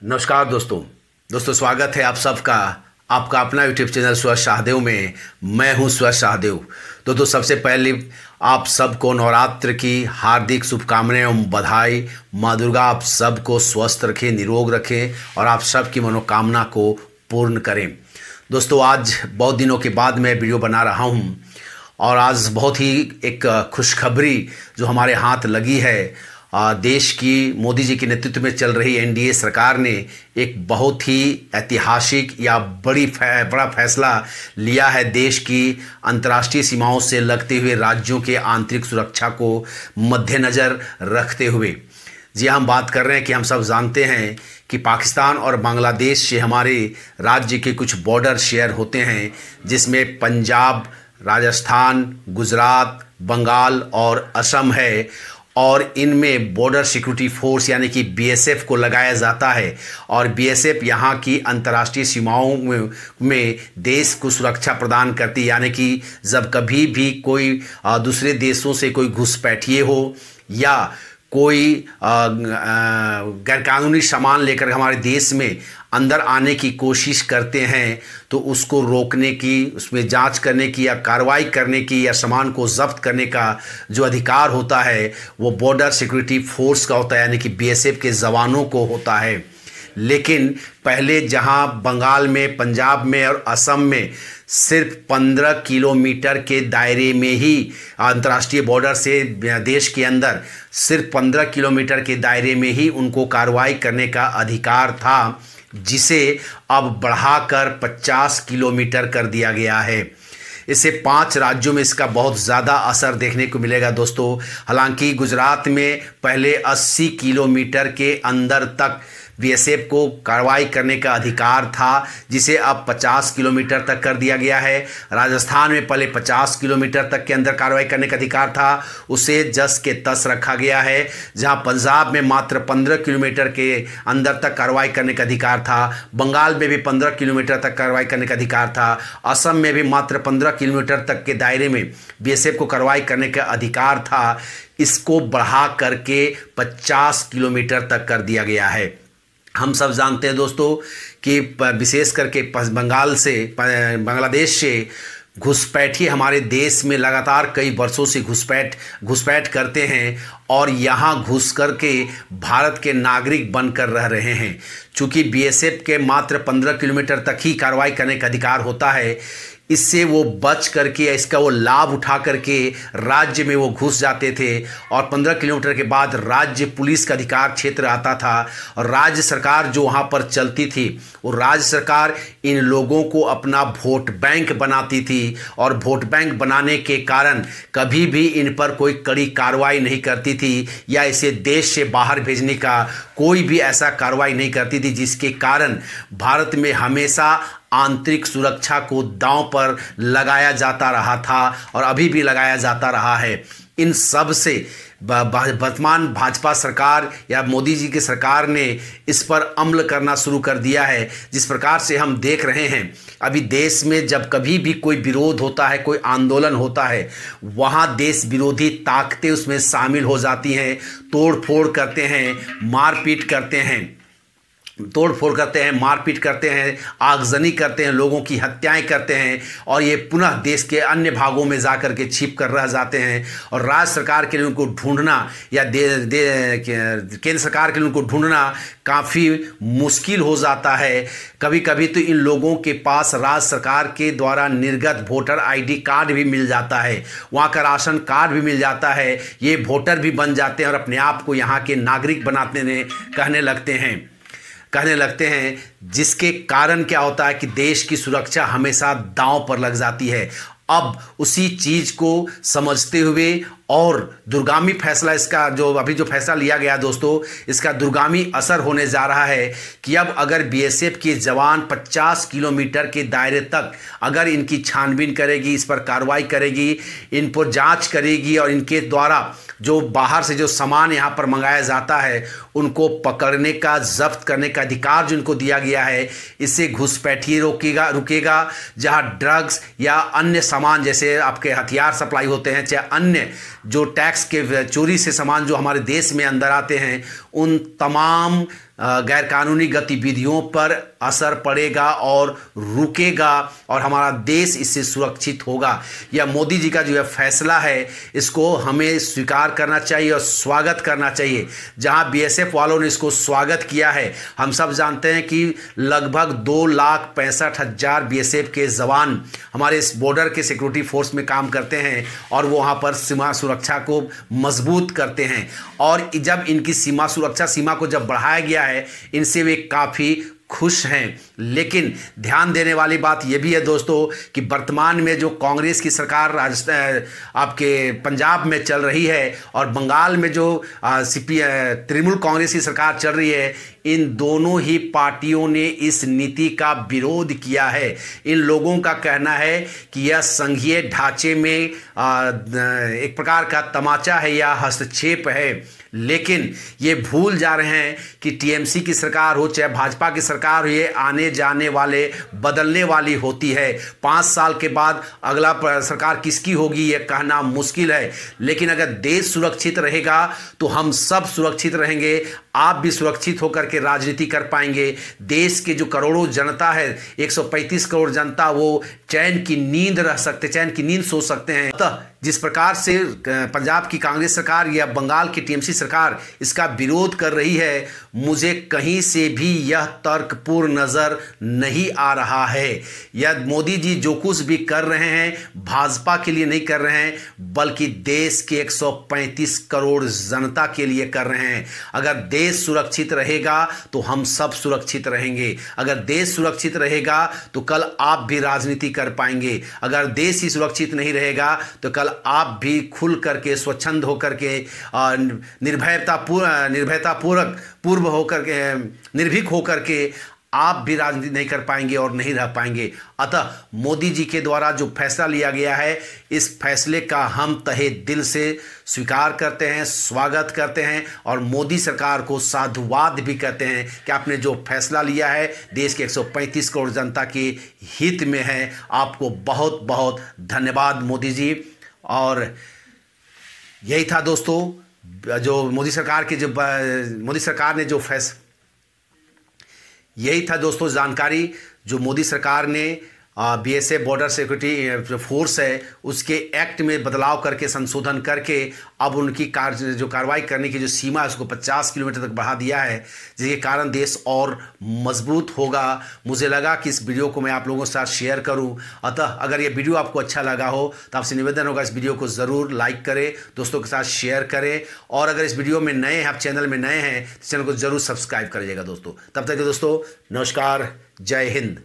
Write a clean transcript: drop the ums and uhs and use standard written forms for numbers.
नमस्कार दोस्तों। स्वागत है आप सबका आपका अपना यूट्यूब चैनल सुभाष शाहदेव में। मैं हूं सुभाष शाहदेव। दोस्तों, सबसे पहले आप सबको नवरात्र की हार्दिक शुभकामनाएं एवं बधाई। माँ दुर्गा आप सबको स्वस्थ रखें, निरोग रखें और आप सबकी मनोकामना को पूर्ण करें। दोस्तों, आज बहुत दिनों के बाद मैं वीडियो बना रहा हूं और आज बहुत ही एक खुशखबरी जो हमारे हाथ लगी है। देश की मोदी जी के नेतृत्व में चल रही एनडीए सरकार ने एक बहुत ही ऐतिहासिक या बड़ा फैसला लिया है। देश की अंतर्राष्ट्रीय सीमाओं से लगते हुए राज्यों के आंतरिक सुरक्षा को मद्देनज़र रखते हुए। जी, हम बात कर रहे हैं कि हम सब जानते हैं कि पाकिस्तान और बांग्लादेश से हमारे राज्य के कुछ बॉर्डर शेयर होते हैं, जिसमें पंजाब, राजस्थान, गुजरात, बंगाल और असम है। और इनमें बॉर्डर सिक्योरिटी फोर्स यानी कि बीएसएफ को लगाया जाता है और बीएसएफ यहाँ की अंतर्राष्ट्रीय सीमाओं में देश को सुरक्षा प्रदान करती है। यानी कि जब कभी भी कोई दूसरे देशों से कोई घुसपैठिए हो या कोई गैरकानूनी सामान लेकर हमारे देश में अंदर आने की कोशिश करते हैं तो उसको रोकने की, उसमें जांच करने की या कार्रवाई करने की या सामान को जब्त करने का जो अधिकार होता है वो बॉर्डर सिक्योरिटी फोर्स का होता है, यानी कि बीएसएफ के जवानों को होता है। लेकिन पहले जहां बंगाल में, पंजाब में और असम में सिर्फ 15 किलोमीटर के दायरे में ही अंतर्राष्ट्रीय बॉर्डर से देश के अंदर सिर्फ 15 किलोमीटर के दायरे में ही उनको कार्रवाई करने का अधिकार था, जिसे अब बढ़ाकर 50 किलोमीटर कर दिया गया है। इससे 5 राज्यों में इसका बहुत ज़्यादा असर देखने को मिलेगा दोस्तों। हालांकि गुजरात में पहले 80 किलोमीटर के अंदर तक बीएसएफ को कार्रवाई करने का अधिकार था, जिसे अब 50 किलोमीटर तक कर दिया गया है। राजस्थान में पहले 50 किलोमीटर तक के अंदर कार्रवाई करने का अधिकार था, उसे जस के तस रखा गया है। जहां पंजाब में मात्र 15 किलोमीटर के अंदर तक कार्रवाई करने का अधिकार था, बंगाल में भी 15 किलोमीटर तक कार्रवाई करने का अधिकार था, असम में भी मात्र 15 किलोमीटर तक के दायरे में बीएसएफ को कार्रवाई करने का अधिकार था। इसको बढ़ा करके 50 किलोमीटर तक कर दिया गया है। हम सब जानते हैं दोस्तों कि विशेष करके बांग्लादेश से घुसपैठिए हमारे देश में लगातार कई वर्षों से घुसपैठ करते हैं और यहाँ घुस करके भारत के नागरिक बनकर रह रहे हैं। चूँकि बीएसएफ के मात्र 15 किलोमीटर तक ही कार्रवाई करने का अधिकार होता है, इससे वो बच करके, इसका वो लाभ उठा करके राज्य में वो घुस जाते थे और 15 किलोमीटर के बाद राज्य पुलिस का अधिकार क्षेत्र आता था और राज्य सरकार जो वहाँ पर चलती थी वो राज्य सरकार इन लोगों को अपना वोट बैंक बनाती थी और वोट बैंक बनाने के कारण कभी भी इन पर कोई कड़ी कार्रवाई नहीं करती थी या इसे देश से बाहर भेजने का कोई भी ऐसा कार्रवाई नहीं करती थी, जिसके कारण भारत में हमेशा आंतरिक सुरक्षा को दांव पर लगाया जाता रहा था और अभी भी लगाया जाता रहा है। इन सब से वर्तमान भाजपा सरकार या मोदी जी की सरकार ने इस पर अमल करना शुरू कर दिया है। जिस प्रकार से हम देख रहे हैं, अभी देश में जब कभी भी कोई विरोध होता है, कोई आंदोलन होता है, वहाँ देश विरोधी ताकतें उसमें शामिल हो जाती हैं, तोड़ फोड़ करते हैं, मारपीट करते हैं, आगजनी करते हैं, लोगों की हत्याएं करते हैं और ये पुनः देश के अन्य भागों में जाकर के छिप कर रह जाते हैं। और राज्य सरकार के लिए उनको ढूंढना या केंद्र सरकार के लिए उनको ढूंढना काफ़ी मुश्किल हो जाता है। कभी कभी तो इन लोगों के पास राज्य सरकार के द्वारा निर्गत वोटर आईडी कार्ड भी मिल जाता है, वहाँ का राशन कार्ड भी मिल जाता है, ये वोटर भी बन जाते हैं और अपने आप को यहाँ के नागरिक कहने लगते हैं, जिसके कारण क्या होता है कि देश की सुरक्षा हमेशा दांव पर लग जाती है। अब उसी चीज़ को समझते हुए और दूरगामी फैसला, इसका जो अभी जो फैसला लिया गया दोस्तों, इसका दूरगामी असर होने जा रहा है कि अब अगर बीएसएफ के जवान 50 किलोमीटर के दायरे तक अगर इनकी छानबीन करेगी, इस पर कार्रवाई करेगी, इन पर जांच करेगी और इनके द्वारा जो बाहर से जो सामान यहाँ पर मंगाया जाता है उनको पकड़ने का, जब्त करने का अधिकार जो इनको दिया गया है, इससे घुसपैठिए रुकेगा। जहाँ ड्रग्स या अन्य सामान जैसे आपके हथियार सप्लाई होते हैं, चाहे अन्य जो टैक्स के चोरी से सामान जो हमारे देश में अंदर आते हैं, उन तमाम गैरकानूनी गतिविधियों पर असर पड़ेगा और रुकेगा और हमारा देश इससे सुरक्षित होगा। यह मोदी जी का जो है फैसला है, इसको हमें स्वीकार करना चाहिए और स्वागत करना चाहिए। जहां बीएसएफ वालों ने इसको स्वागत किया है, हम सब जानते हैं कि लगभग 2,65,000 बीएसएफ के जवान हमारे इस बॉर्डर के सिक्योरिटी फोर्स में काम करते हैं और वो वहाँ पर सीमा सुरक्षा को मजबूत करते हैं। और जब इनकी सीमा को जब बढ़ाया गया है, इनसे वे काफ़ी खुश हैं। लेकिन ध्यान देने वाली बात यह भी है दोस्तों कि वर्तमान में जो कांग्रेस की सरकार राजस्थान आपके पंजाब में चल रही है और बंगाल में जो तृणमूल कांग्रेस की सरकार चल रही है, इन दोनों ही पार्टियों ने इस नीति का विरोध किया है। इन लोगों का कहना है कि यह संघीय ढांचे में एक प्रकार का तमाचा है या हस्तक्षेप है। लेकिन ये भूल जा रहे हैं कि टीएमसी की सरकार हो चाहे भाजपा की सरकार हो, ये आने जाने वाले बदलने वाली होती है। 5 साल के बाद अगला सरकार किसकी होगी ये कहना मुश्किल है। लेकिन अगर देश सुरक्षित रहेगा तो हम सब सुरक्षित रहेंगे, आप भी सुरक्षित होकर के राजनीति कर पाएंगे। देश के जो करोड़ों जनता है, 135 करोड़ जनता, वो चैन की नींद रह सकते, चैन की नींद सो सकते हैं। अतः जिस प्रकार से पंजाब की कांग्रेस सरकार या बंगाल की टीएमसी सरकार इसका विरोध कर रही है, मुझे कहीं से भी यह तर्कपूर्ण नजर नहीं आ रहा है। यह मोदी जी जो कुछ भी कर रहे हैं भाजपा के लिए नहीं कर रहे हैं, बल्कि देश के 135 करोड़ जनता के लिए कर रहे हैं। अगर देश सुरक्षित रहेगा तो हम सब सुरक्षित रहेंगे। अगर देश सुरक्षित रहेगा तो कल आप भी राजनीति कर पाएंगे। अगर देश ही सुरक्षित नहीं रहेगा तो कल आप भी खुल करके, स्वच्छंद होकर के, निर्भीक होकर के आप भी राजनीति नहीं कर पाएंगे और नहीं रह पाएंगे। अतः मोदी जी के द्वारा जो फैसला लिया गया है, इस फैसले का हम तहे दिल से स्वीकार करते हैं, स्वागत करते हैं और मोदी सरकार को साधुवाद भी कहते हैं कि आपने जो फैसला लिया है देश के 135 करोड़ जनता के हित में है। आपको बहुत बहुत धन्यवाद मोदी जी। और यही था दोस्तों जो मोदी सरकार ने जो यही था दोस्तों जानकारी जो मोदी सरकार ने बीएसएफ बॉर्डर सिक्योरिटी फोर्स है उसके एक्ट में बदलाव करके, संशोधन करके अब उनकी जो कार्रवाई करने की जो सीमा है उसको 50 किलोमीटर तक बढ़ा दिया है, जिसके कारण देश और मजबूत होगा। मुझे लगा कि इस वीडियो को मैं आप लोगों के साथ शेयर करूं। अतः अगर ये वीडियो आपको अच्छा लगा हो तो आपसे निवेदन होगा इस वीडियो को ज़रूर लाइक करें, दोस्तों के साथ शेयर करें और अगर इस वीडियो में नए हैं, आप चैनल में नए हैं तो चैनल को ज़रूर सब्सक्राइब करिएगा दोस्तों। तब तक दोस्तों नमस्कार, जय हिंद।